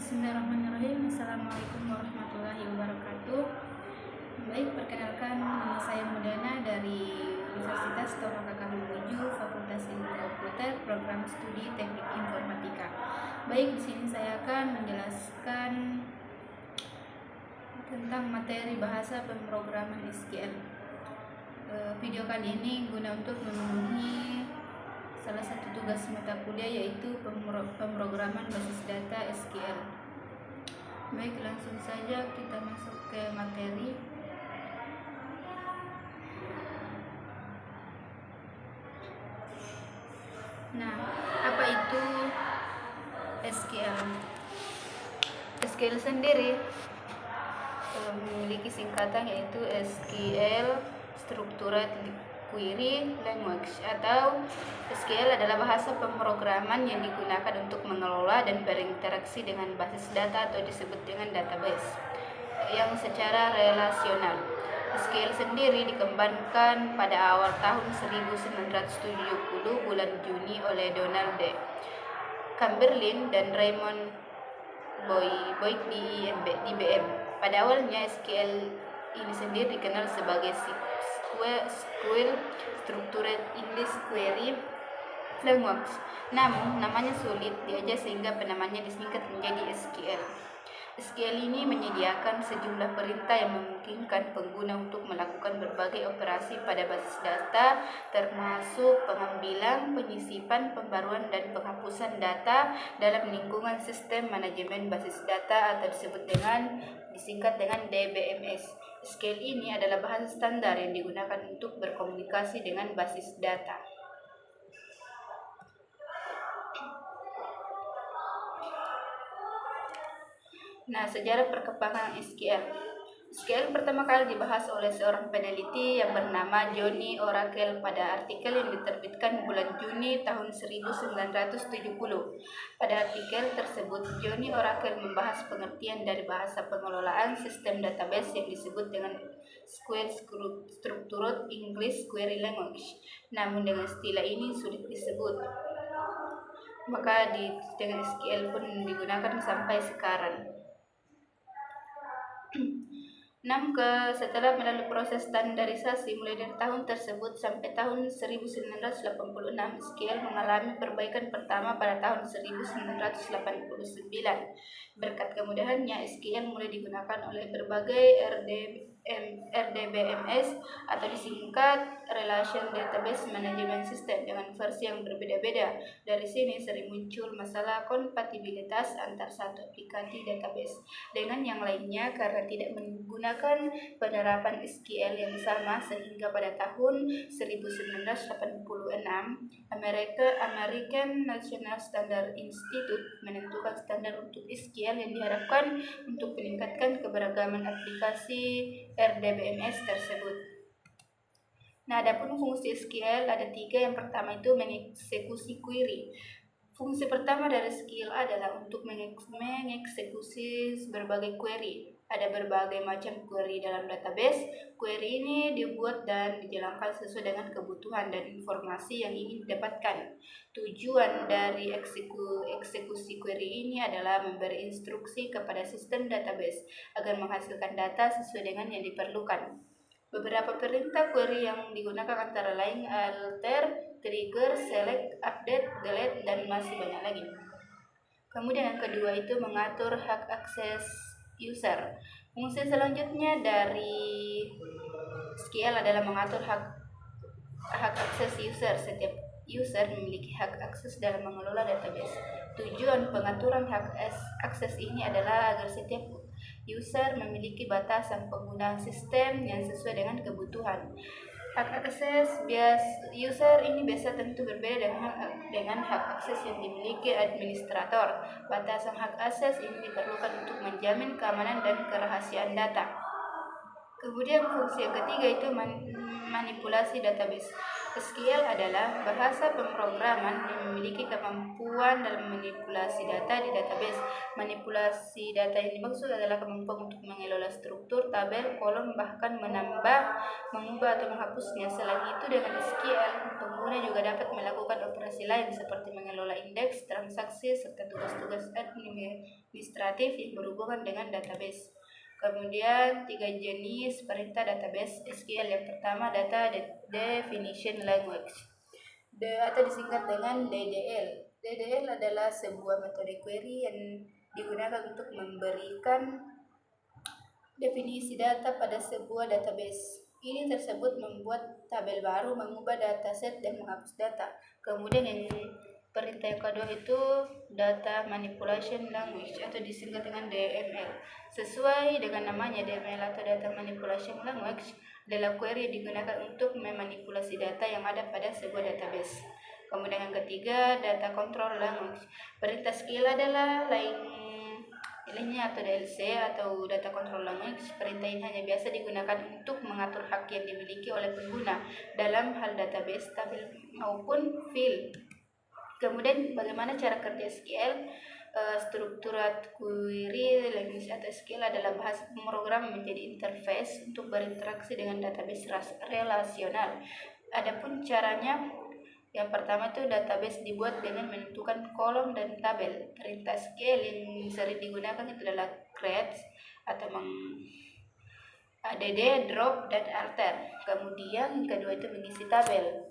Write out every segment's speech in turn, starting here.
Bismillahirrahmanirrahim. Assalamualaikum warahmatullahi wabarakatuh. Baik, perkenalkan, nama saya Mudana dari Universitas Toba Mamuju, Fakultas Ilmu Komputer, Program Studi Teknik Informatika. Baik, di sini saya akan menjelaskan tentang materi bahasa pemrograman SQL. Video kali ini guna untuk memenuhi salah satu tugas mata kuliah, yaitu pemrograman basis data SQL. Baik, langsung saja kita masuk ke materi. Nah, apa itu SQL? SQL sendiri memiliki singkatan, yaitu SQL Structured Query Language, atau SQL adalah bahasa pemrograman yang digunakan untuk mengelola dan berinteraksi dengan basis data atau disebut dengan database yang secara relasional. SQL sendiri dikembangkan pada awal tahun 1970 bulan Juni oleh Donald D. Chamberlain dan Raymond Boyd di IBM. Pada awalnya SQL ini sendiri dikenal sebagai SQL Structured English Query Language. Namun namanya sulit diajak sehingga penamanya disingkat menjadi SQL. SQL ini menyediakan sejumlah perintah yang memungkinkan pengguna untuk melakukan berbagai operasi pada basis data, termasuk pengambilan, penyisipan, pembaruan, dan penghapusan data dalam lingkungan sistem manajemen basis data atau disingkat dengan DBMS. SQL ini adalah bahasa standar yang digunakan untuk berkomunikasi dengan basis data. Nah, sejarah perkembangan SQL. SQL pertama kali dibahas oleh seorang peneliti yang bernama Johnny Oracle pada artikel yang diterbitkan bulan Juni tahun 1970. Pada artikel tersebut, Johnny Oracle membahas pengertian dari bahasa pengelolaan sistem database yang disebut dengan SQL Structured English Query Language. Namun dengan istilah ini sulit disebut, maka dengan SQL pun digunakan sampai sekarang. Setelah melalui proses standarisasi mulai dari tahun tersebut sampai tahun 1986, SQL mengalami perbaikan pertama pada tahun 1989. Berkat kemudahannya, SQL mulai digunakan oleh berbagai RDBMS atau disingkat Relation Database Management System dengan versi yang berbeda-beda. Dari sini sering muncul masalah kompatibilitas antar satu aplikasi database dengan yang lainnya karena tidak menggunakan penerapan SQL yang sama, sehingga pada tahun 1986 American National Standard Institute menentukan standar untuk SQL yang diharapkan untuk meningkatkan keberagaman aplikasi RDBMS tersebut. Nah, adapun fungsi SQL ada 3. Yang pertama itu mengeksekusi query. Fungsi pertama dari SQL adalah untuk mengeksekusi berbagai query. Ada berbagai macam query dalam database. Query ini dibuat dan dijalankan sesuai dengan kebutuhan dan informasi yang ingin didapatkan. Tujuan dari eksekusi query ini adalah memberi instruksi kepada sistem database agar menghasilkan data sesuai dengan yang diperlukan. Beberapa perintah query yang digunakan antara lain alter, trigger, select, update, delete, dan masih banyak lagi. Kemudian yang kedua itu mengatur hak akses user. Fungsi selanjutnya dari SQL adalah mengatur hak akses user. Setiap user memiliki hak akses dalam mengelola database. Tujuan pengaturan hak akses ini adalah agar setiap user memiliki batasan penggunaan sistem yang sesuai dengan kebutuhan. Hak akses user ini biasa tentu berbeda dengan hak akses yang dimiliki administrator. Batasan hak akses ini diperlukan untuk menjamin keamanan dan kerahasiaan data. Kemudian fungsi yang ketiga itu manipulasi database. SQL adalah bahasa pemrograman yang memiliki kemampuan dalam manipulasi data di database. Manipulasi data yang dimaksud adalah kemampuan untuk mengelola struktur, tabel, kolom, bahkan menambah, mengubah atau menghapusnya. Selain itu, dengan SQL, pengguna juga dapat melakukan operasi lain seperti mengelola indeks, transaksi, serta tugas-tugas administratif yang berhubungan dengan database. Kemudian 3 jenis perintah database SQL. Yang pertama, data definition language, atau disingkat dengan DDL. DDL adalah sebuah metode query yang digunakan untuk memberikan definisi data pada sebuah database. Ini tersebut membuat tabel baru, mengubah dataset, dan menghapus data. Kemudian yang perintah yang kedua itu data manipulation language, atau disingkat dengan DML. Sesuai dengan namanya, DML atau data manipulation language adalah query yang digunakan untuk memanipulasi data yang ada pada sebuah database. Kemudian yang ketiga, data control language. Perintah SQL adalah lainnya atau DLC atau data control language. Perintah ini hanya biasa digunakan untuk mengatur hak yang dimiliki oleh pengguna dalam hal database, tabel maupun field. Kemudian bagaimana cara kerja SQL? Strukturat query language atau SQL adalah bahasa pemrograman menjadi interface untuk berinteraksi dengan database relasional. Adapun caranya, yang pertama itu database dibuat dengan menentukan kolom dan tabel. Perintah SQL yang sering digunakan itu adalah create atau add, drop, dan alter. Kemudian yang kedua itu mengisi tabel.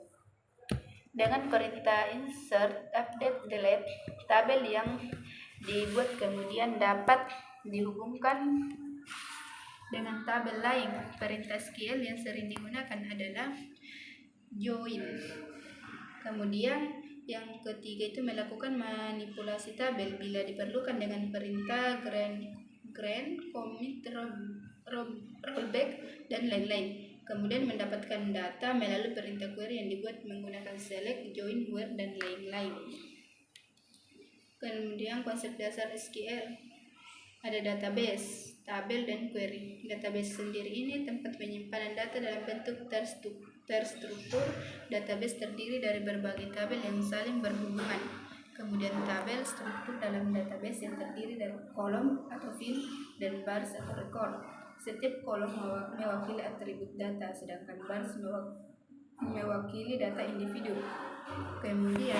Dengan perintah insert, update, delete, tabel yang dibuat kemudian dapat dihubungkan dengan tabel lain. Perintah SQL yang sering digunakan adalah join. Kemudian yang ketiga itu melakukan manipulasi tabel bila diperlukan dengan perintah grant, commit, rollback, dan lain-lain. Kemudian mendapatkan data melalui perintah query yang dibuat menggunakan select, join, where, dan lain-lain. Kemudian konsep dasar SQL ada database, tabel, dan query. Database sendiri ini tempat penyimpanan data dalam bentuk terstruktur. Database terdiri dari berbagai tabel yang saling berhubungan. Kemudian tabel, struktur dalam database yang terdiri dari kolom atau field dan bars atau record. Setiap kolom mewakili atribut data, sedangkan bars mewakili data individu. Kemudian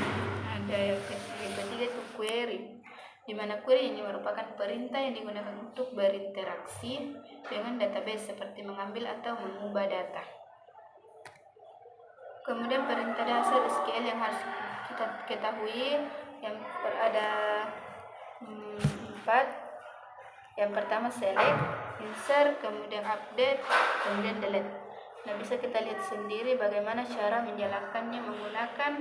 ada yang ketiga itu query, di mana query ini merupakan perintah yang digunakan untuk berinteraksi dengan database seperti mengambil atau mengubah data. Kemudian perintah dasar SQL yang harus kita ketahui yang ada 4. Yang pertama select, insert, kemudian update, kemudian delete. Nah, bisa kita lihat sendiri bagaimana cara menjalankannya menggunakan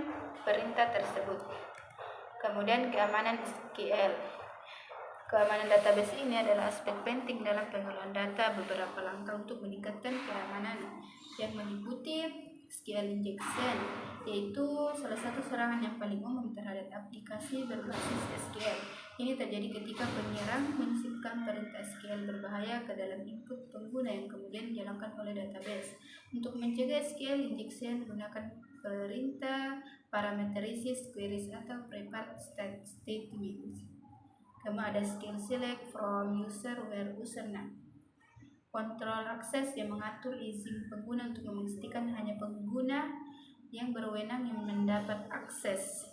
perintah tersebut. Kemudian keamanan SQL. Keamanan database ini adalah aspek penting dalam pengelolaan data. Beberapa langkah untuk meningkatkan keamanan yang meliputi SQL injection, yaitu salah satu serangan yang paling umum terhadap aplikasi berbasis SQL. Ini terjadi ketika penyerang menyisipkan perintah SQL berbahaya ke dalam input pengguna yang kemudian dijalankan oleh database. Untuk mencegah SQL injection, gunakan perintah parameterized queries atau prepared statements. Kemudian ada skill select from user where username. Kontrol akses yang mengatur izin pengguna untuk memastikan hanya pengguna yang berwenang yang mendapat akses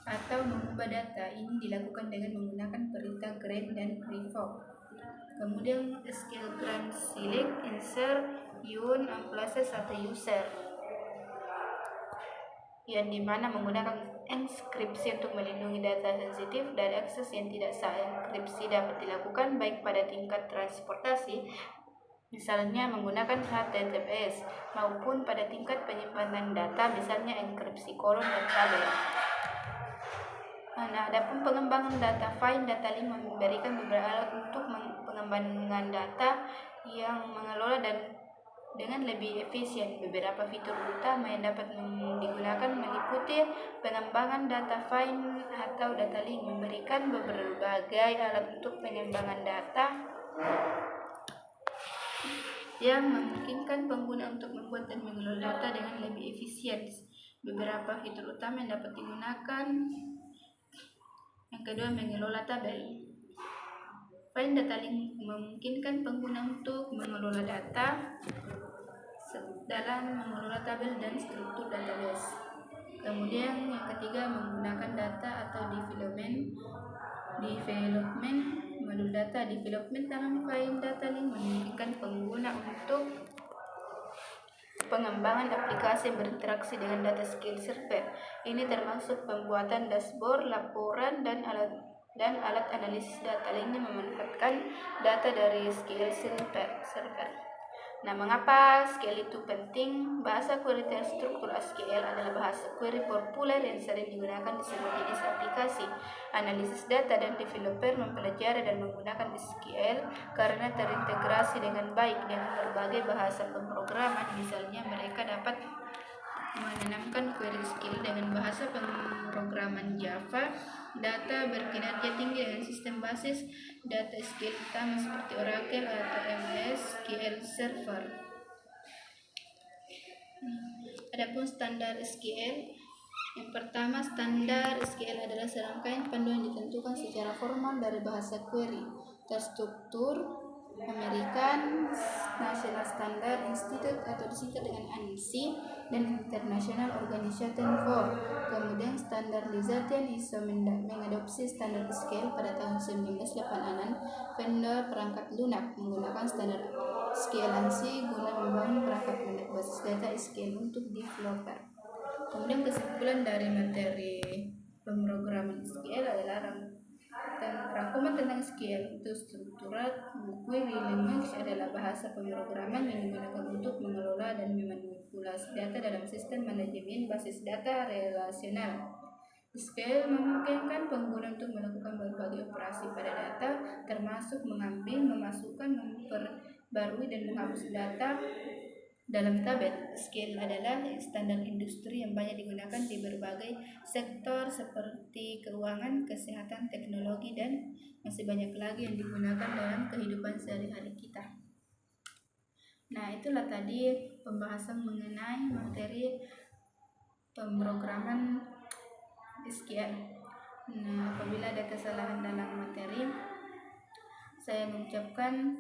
atau mengubah data. Ini dilakukan dengan menggunakan perintah grant dan revoke. Kemudian SQL grant select, insert, un, amplaces, atau user, yang dimana menggunakan enkripsi untuk melindungi data sensitif dan akses yang tidak sah. Enkripsi dapat dilakukan baik pada tingkat transportasi, misalnya menggunakan HTTPS, maupun pada tingkat penyimpanan data, misalnya enkripsi kolom dan tabel. Nah, adapun pengembangan data file, data link memberikan beberapa alat untuk pengembangan data yang mengelola dan dengan lebih efisien. Beberapa fitur utama yang dapat digunakan meliputi pengembangan data file atau data link, memberikan berbagai alat untuk pengembangan data yang memungkinkan pengguna untuk membuat dan mengelola data dengan lebih efisien. Beberapa fitur utama yang dapat digunakan. Yang kedua, mengelola tabel. Find Data Link memungkinkan pengguna untuk mengelola data dalam mengelola tabel dan struktur database. Kemudian yang ketiga, menggunakan data atau development modul data development dalam Find Data Link memungkinkan pengguna untuk pengembangan aplikasi yang berinteraksi dengan data SQL Server. Ini termasuk pembuatan dashboard, laporan, dan alat analisis data lainnya memanfaatkan data dari SQL Server. Nah, mengapa SQL itu penting? Bahasa query terstruktur SQL adalah bahasa query populer yang sering digunakan di semua jenis aplikasi analisis data, dan developer mempelajari dan menggunakan SQL karena terintegrasi dengan baik dengan berbagai bahasa pemrograman. Misalnya, mereka dapat menanamkan query SQL dengan bahasa pemrograman Java. Data berkinerja tinggi dengan sistem basis data SQL utama seperti Oracle atau MS SQL Server. Adapun standar SQL, yang pertama, standar SQL adalah serangkaian panduan yang ditentukan secara formal dari bahasa query terstruktur American National Standard Institute atau disingkat dengan ANSI dan International Organization for. Kemudian Standardization ISO mengadopsi standar SQL pada tahun 1986. Vendor perangkat lunak menggunakan standar SQL ANSI guna membangun perangkat lunak basis data SQL untuk developer. Kemudian kesimpulan dari materi pemrograman SQL adalah rangkuman tentang SQL itu strukturat. Query language adalah bahasa pemrograman yang digunakan untuk mengelola dan memanipulasi data dalam sistem manajemen basis data relasional. SQL memungkinkan pengguna untuk melakukan berbagai operasi pada data, termasuk mengambil, memasukkan, memperbarui, dan menghapus data dalam tabel. SQL adalah standar industri yang banyak digunakan di berbagai sektor seperti keuangan, kesehatan, teknologi, dan masih banyak lagi yang digunakan dalam kehidupan sehari-hari kita. Nah, itulah tadi pembahasan mengenai materi pemrograman SQL. Nah, apabila ada kesalahan dalam materi, saya mengucapkan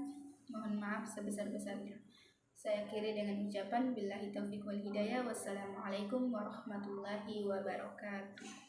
mohon maaf sebesar-besarnya. Saya akhiri dengan ucapan billahi taufiq wal hidayah. Wassalamualaikum warahmatullahi wabarakatuh.